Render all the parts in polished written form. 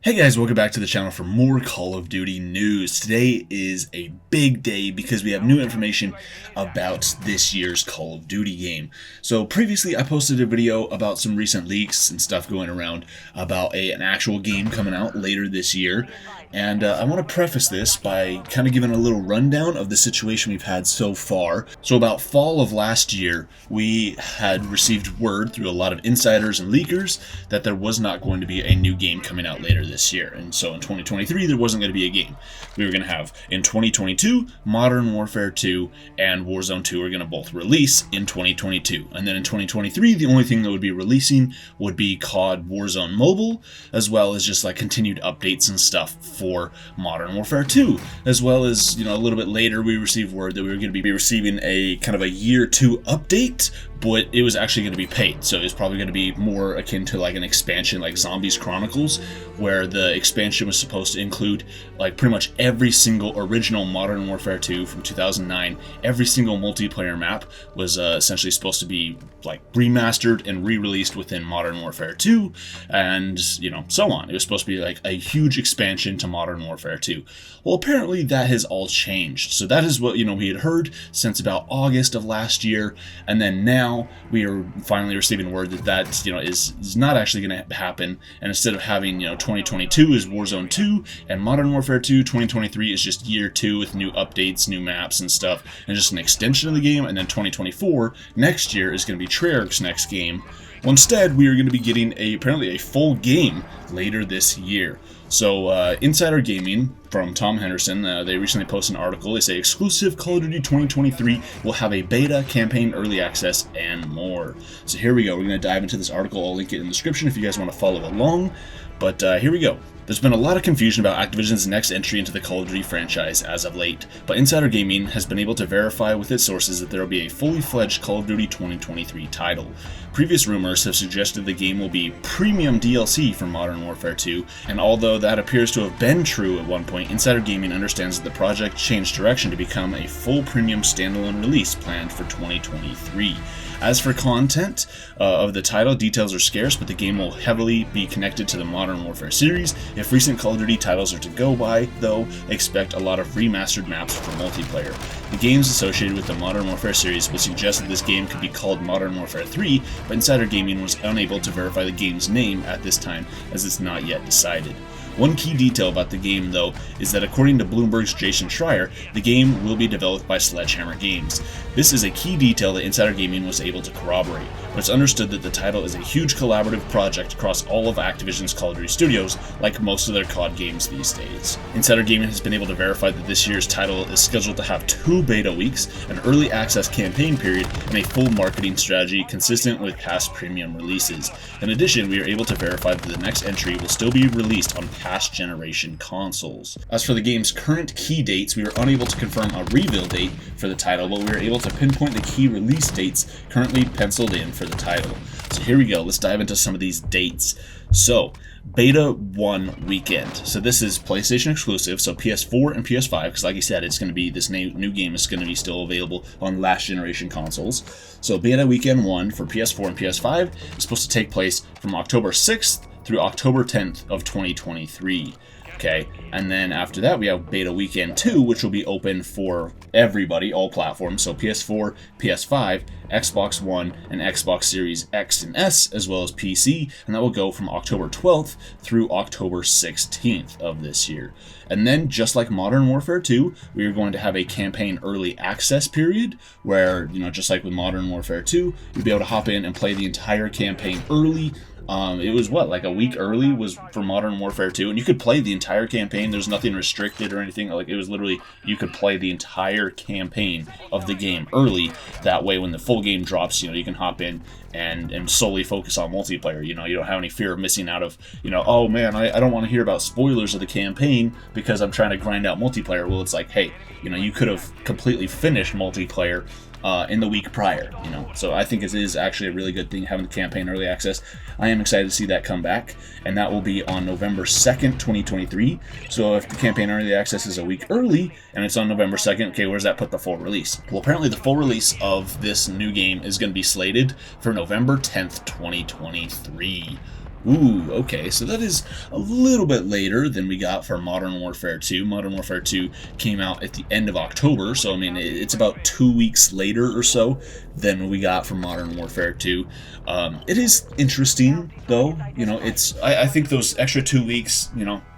Hey guys, welcome back to the channel for more Call of Duty news. Today is a big day because we have new information about this year's Call of Duty game. So previously I posted a video about some recent leaks and stuff going around about an actual game coming out later this year. And I want to preface this by kind of giving a little rundown of the situation we've had so far. So about fall of last year, we had received word through a lot of insiders and leakers that there was not going to be a new game coming out later this year. And so in 2023, there wasn't going to be a game. We were going to have, in 2022, Modern Warfare 2 and Warzone 2 are going to both release in 2022. And then in 2023, the only thing that would be releasing would be COD Warzone Mobile, as well as just like continued updates and stuff for Modern Warfare 2, as well as, a little bit later we received word that we were going to be receiving a kind of a year 2 update, but it was actually going to be paid. So it's probably going to be more akin to like an expansion like Zombies Chronicles, where the expansion was supposed to include like pretty much every single original Modern Warfare 2 from 2009. Every single multiplayer map was essentially supposed to be like remastered and re-released within Modern Warfare 2, and so on. It was supposed to be like a huge expansion to Modern Warfare 2. Well, apparently that has all changed. So that is what we had heard since about August of last year, and then now we are finally receiving word that is not actually going to happen. And instead of having 2022 is Warzone 2 and Modern Warfare 2, 2023 is just year 2 with new updates, new maps and stuff, and just an extension of the game. And then 2024 next year is going to be Treyarch's next game. Well, instead, we are going to be getting apparently a full game later this year. So, Insider Gaming from Tom Henderson, they recently posted an article. They say exclusive Call of Duty 2023 will have a beta, campaign, early access, and more. So here we go. We're going to dive into this article. I'll link it in the description if you guys want to follow along. But here we go. There's been a lot of confusion about Activision's next entry into the Call of Duty franchise as of late, but Insider Gaming has been able to verify with its sources that there will be a fully fledged Call of Duty 2023 title. Previous rumors have suggested the game will be premium DLC for Modern Warfare 2, and although that appears to have been true at one point, Insider Gaming understands that the project changed direction to become a full premium standalone release planned for 2023. As for content of the title, details are scarce, but the game will heavily be connected to the Modern Warfare series. If recent Call of Duty titles are to go by, though, expect a lot of remastered maps for multiplayer. The games associated with the Modern Warfare series would suggest that this game could be called Modern Warfare 3, but Insider Gaming was unable to verify the game's name at this time, as it's not yet decided. One key detail about the game, though, is that according to Bloomberg's Jason Schreier, the game will be developed by Sledgehammer Games. This is a key detail that Insider Gaming was able to corroborate, but it's understood that the title is a huge collaborative project across all of Activision's Call of Duty studios, like most of their COD games these days. Insider Gaming has been able to verify that this year's title is scheduled to have 2 beta weeks, an early access campaign period, and a full marketing strategy consistent with past premium releases. In addition, we are able to verify that the next entry will still be released on past generation consoles. As for the game's current key dates, we were unable to confirm a reveal date for the title, but we were able to pinpoint the key release dates currently penciled in for the title. So here we go, let's dive into some of these dates. So, Beta 1 weekend. So this is PlayStation exclusive, so PS4 and PS5, because like I said, it's going to be, this new game is going to be still available on last generation consoles. So Beta Weekend 1 for PS4 and PS5 is supposed to take place from October 6th through October 10th of 2023. Okay, and then after that we have Beta Weekend 2, which will be open for everybody, all platforms, so PS4, PS5, Xbox One, and Xbox Series X and S, as well as PC, and that will go from October 12th through October 16th of this year. And then, just like Modern Warfare 2, we are going to have a campaign early access period, where, just like with Modern Warfare 2, you'll be able to hop in and play the entire campaign early. It was like a week early was for Modern Warfare 2, and you could play the entire campaign. There's nothing restricted or anything. Like, it was literally, you could play the entire campaign of the game early. That way, when the full game drops, you can hop in and solely focus on multiplayer. You don't have any fear of missing out of, oh man, I don't want to hear about spoilers of the campaign because I'm trying to grind out multiplayer. Well, it's like, hey, you could have completely finished multiplayer in the week prior, So I think it is actually a really good thing having the campaign early access. I am excited to see that come back, and that will be on November 2nd, 2023. So if the campaign early access is a week early, and it's on November 2nd, okay, where does that put the full release? Well, apparently the full release of this new game is going to be slated for November 10th, 2023. Ooh, okay, so that is a little bit later than we got for Modern Warfare 2. Modern Warfare 2 came out at the end of October, so I mean, it's about 2 weeks later or so than we got for Modern Warfare 2. It is interesting, though, I think those extra 2 weeks,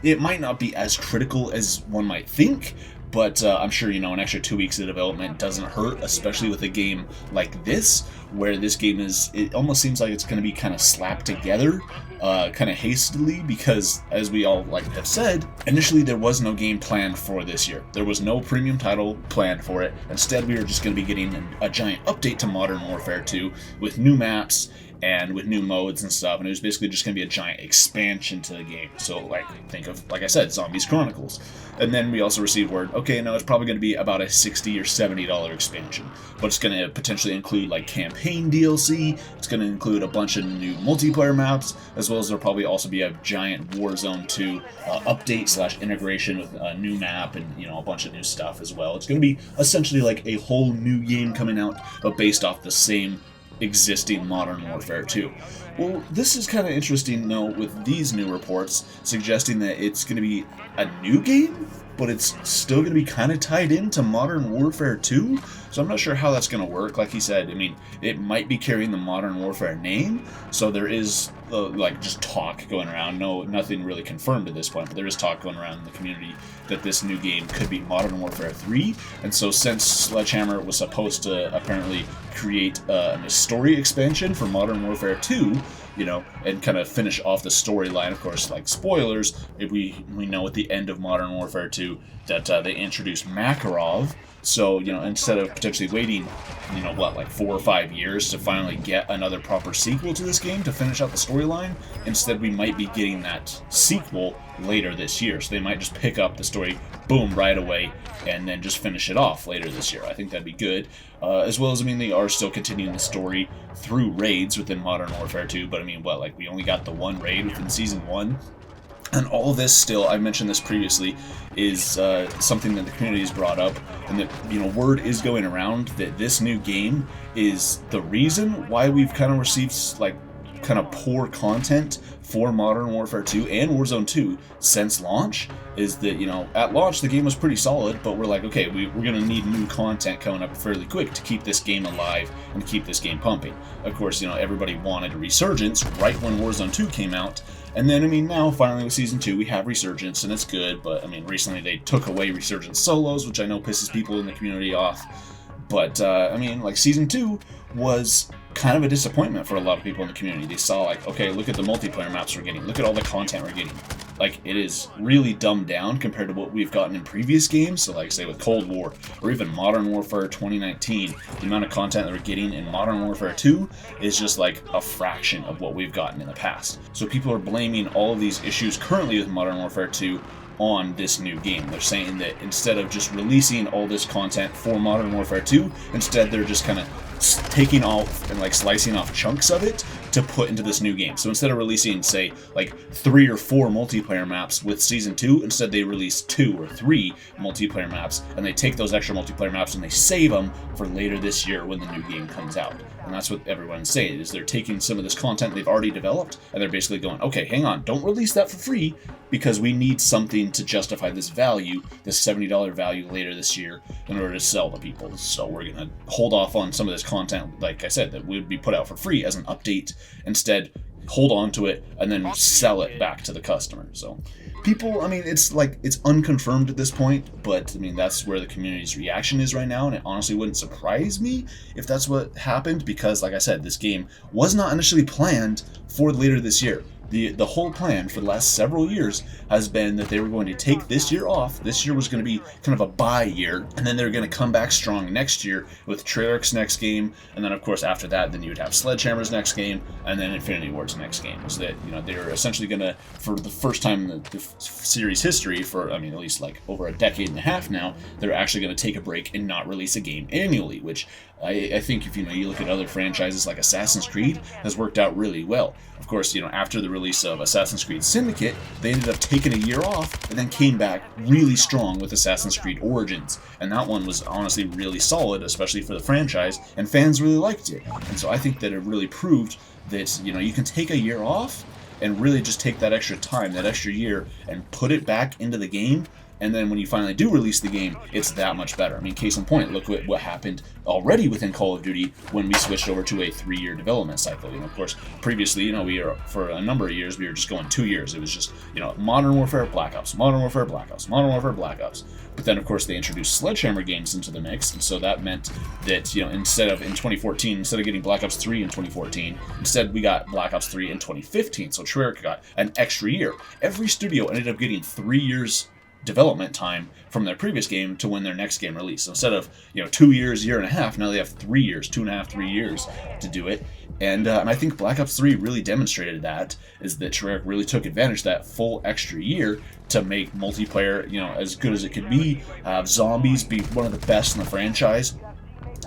it might not be as critical as one might think, but I'm sure, an extra 2 weeks of development doesn't hurt, especially with a game like this, where this game it almost seems like it's going to be kind of slapped together, kind of hastily, because, as we all have said, initially there was no game planned for this year. There was no premium title planned for it. Instead, we were just going to be getting a giant update to Modern Warfare 2 with new maps and with new modes and stuff, and it was basically just going to be a giant expansion to the game. So, think of, like I said, Zombies Chronicles. And then we also received word, okay, no, it's probably going to be about a $60 or $70 expansion, but it's going to potentially include, campaign DLC, it's going to include a bunch of new multiplayer maps, as well as there'll probably also be a giant Warzone 2 update / integration with a new map and, a bunch of new stuff as well. It's going to be essentially like a whole new game coming out, but based off the same existing Modern Warfare 2. Well, this is kind of interesting, though, with these new reports suggesting that it's going to be a new game, but it's still going to be kind of tied into Modern Warfare 2. So I'm not sure how that's going to work. Like he said, I mean, it might be carrying the Modern Warfare name, so there is just talk going around. No, nothing really confirmed at this point, but there is talk going around in the community that this new game could be Modern Warfare 3. And so since Sledgehammer was supposed to apparently create a story expansion for Modern Warfare 2, and kind of finish off the storyline. Of course, spoilers, we know at the end of Modern Warfare 2 that they introduced Makarov. So, instead of potentially waiting, 4 or 5 years to finally get another proper sequel to this game to finish out the storyline, instead we might be getting that sequel later this year. So they might just pick up the story, boom, right away, and then just finish it off later this year. I think that'd be good. As well as, they are still continuing the story through raids within Modern Warfare 2, but we only got the one raid within Season 1. And all of this still, I mentioned this previously, is something that the community has brought up, and that, word is going around that this new game is the reason why we've kind of received, kind of poor content for Modern Warfare 2 and Warzone 2 since launch, is that, at launch the game was pretty solid, but we're okay, we're going to need new content coming up fairly quick to keep this game alive and to keep this game pumping. Of course, everybody wanted a resurgence right when Warzone 2 came out, and then, now, finally with Season 2, we have Resurgence, and it's good, but, recently they took away Resurgence solos, which I know pisses people in the community off, but, Season 2 was kind of a disappointment for a lot of people in the community. They saw, okay, look at the multiplayer maps we're getting, look at all the content we're getting. It is really dumbed down compared to what we've gotten in previous games, so say with Cold War, or even Modern Warfare 2019, the amount of content that we're getting in Modern Warfare 2 is just a fraction of what we've gotten in the past. So people are blaming all of these issues currently with Modern Warfare 2 on this new game. They're saying that instead of just releasing all this content for Modern Warfare 2, instead they're just kind of taking off and slicing off chunks of it to put into this new game. So instead of releasing, say, 3 or 4 multiplayer maps with Season 2, instead they release 2 or 3 multiplayer maps, and they take those extra multiplayer maps and they save them for later this year when the new game comes out. And that's what everyone's saying, is they're taking some of this content they've already developed, and they're basically going, okay, hang on, don't release that for free, because we need something to justify this value, this $70 value later this year, in order to sell to people. So we're going to hold off on some of this content, like I said, that would be put out for free as an update. Instead, hold on to it and then sell it back to the customer. So people, it's unconfirmed at this point, but that's where the community's reaction is right now, and it honestly wouldn't surprise me if that's what happened, because like I said, this game was not initially planned for later this year. The whole plan for the last several years has been that they were going to take this year off. This year was going to be kind of a bye year, and then they're going to come back strong next year with Treyarch's next game, and then of course after that, then you would have Sledgehammer's next game, and then Infinity Ward's next game. So that they were essentially going to, for the first time in the series history, for at least over a decade and a half now, they're actually going to take a break and not release a game annually, which I think if you look at other franchises like Assassin's Creed, has worked out really well. Of course, after the release of Assassin's Creed Syndicate, they ended up taking a year off and then came back really strong with Assassin's Creed Origins. And that one was honestly really solid, especially for the franchise, and fans really liked it. And so I think that it really proved that, you can take a year off and really just take that extra time, that extra year, and put it back into the game. And then when you finally do release the game, it's that much better. I mean, case in point, look at what happened already within Call of Duty when we switched over to a 3-year development cycle. You know, of course, previously, you know, we were, for a number of years, we were just going 2 years. It was just, you know, Modern Warfare, Black Ops, Modern Warfare, Black Ops, Modern Warfare, Black Ops. But then, of course, they introduced Sledgehammer games into the mix, and so that meant that, you know, instead of getting Black Ops 3 in 2014, instead we got Black Ops 3 in 2015. So Treyarch got an extra year. Every studio ended up getting 3 years development time from their previous game to when their next game released. So instead of, you know, 2 years, year and a half, now they have 3 years, 2.5, 3 years to do it. And I think Black Ops 3 really demonstrated that, is that Treyarch really took advantage of that full extra year to make multiplayer, you know, as good as it could be, have zombies be one of the best in the franchise.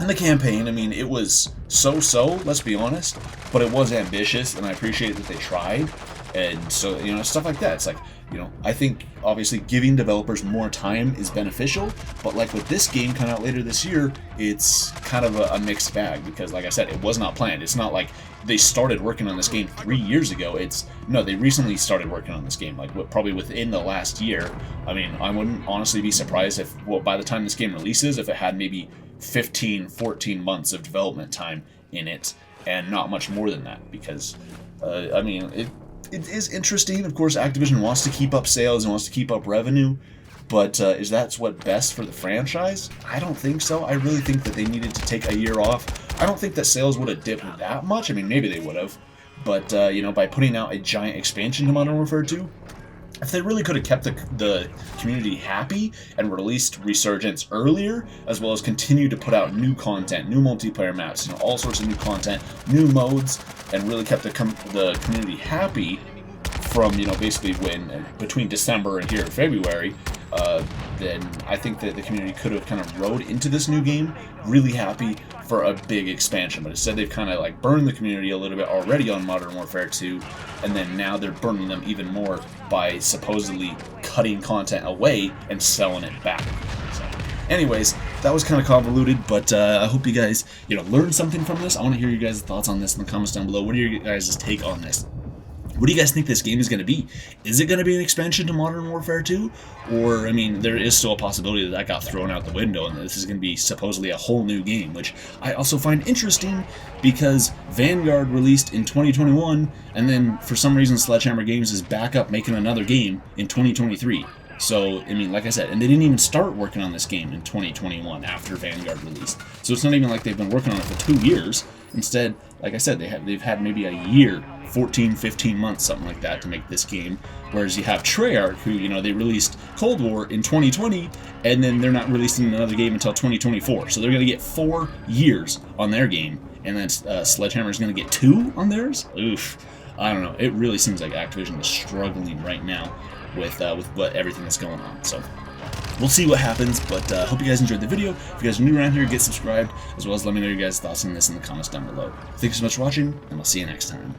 And the campaign, I mean, it was so-so, let's be honest, but it was ambitious, and I appreciate that they tried. And so, you know, stuff like that. It's like, you know, I think obviously giving developers more time is beneficial, but like with this game coming out later this year, it's kind of a mixed bag because, like I said, it was not planned. It's not like they started working on this game 3 years ago. No, they recently started working on this game, like probably within the last year. I mean, I wouldn't honestly be surprised if, well, by the time this game releases, if it had maybe 15, 14 months of development time in it, and not much more than that, because, I mean, it is interesting. Of course, Activision wants to keep up sales and wants to keep up revenue, but is that what's best for the franchise? I don't think so. I really think that they needed to take a year off. I don't think that sales would have dipped that much. I mean, maybe they would have, but you know, by putting out a giant expansion to Modern Warfare 2, if they really could have kept the community happy and released Resurgence earlier, as well as continue to put out new content, new multiplayer maps, you know, all sorts of new content, new modes, and really kept the community happy from, you know, basically between December and here in February, then I think that the community could have kind of rode into this new game really happy for a big expansion. But instead, they've kind of like burned the community a little bit already on Modern Warfare 2, and then now they're burning them even more by supposedly cutting content away and selling it back. So, anyways, that was kind of convoluted, but I hope you guys, you know, learned something from this. I want to hear you guys' thoughts on this in the comments down below. What are your guys' take on this? What do you guys think this game is going to be? Is it going to be an expansion to Modern Warfare 2? Or, I mean, there is still a possibility that got thrown out the window and this is going to be supposedly a whole new game, which I also find interesting because Vanguard released in 2021, and then for some reason Sledgehammer Games is back up making another game in 2023. So, I mean, like I said, and they didn't even start working on this game in 2021 after Vanguard released. So it's not even like they've been working on it for 2 years. Instead, like I said, they've had maybe a year, 14, 15 months, something like that, to make this game. Whereas you have Treyarch, who, you know, they released Cold War in 2020, and then they're not releasing another game until 2024. So they're going to get 4 years on their game, and then Sledgehammer's going to get 2 on theirs? Oof. I don't know. It really seems like Activision is struggling right now with everything that's going on. So we'll see what happens, but hope you guys enjoyed the video. If you guys are new around here, get subscribed, as well as let me know your guys' thoughts on this in the comments down below. Thank you so much for watching, and I'll see you next time.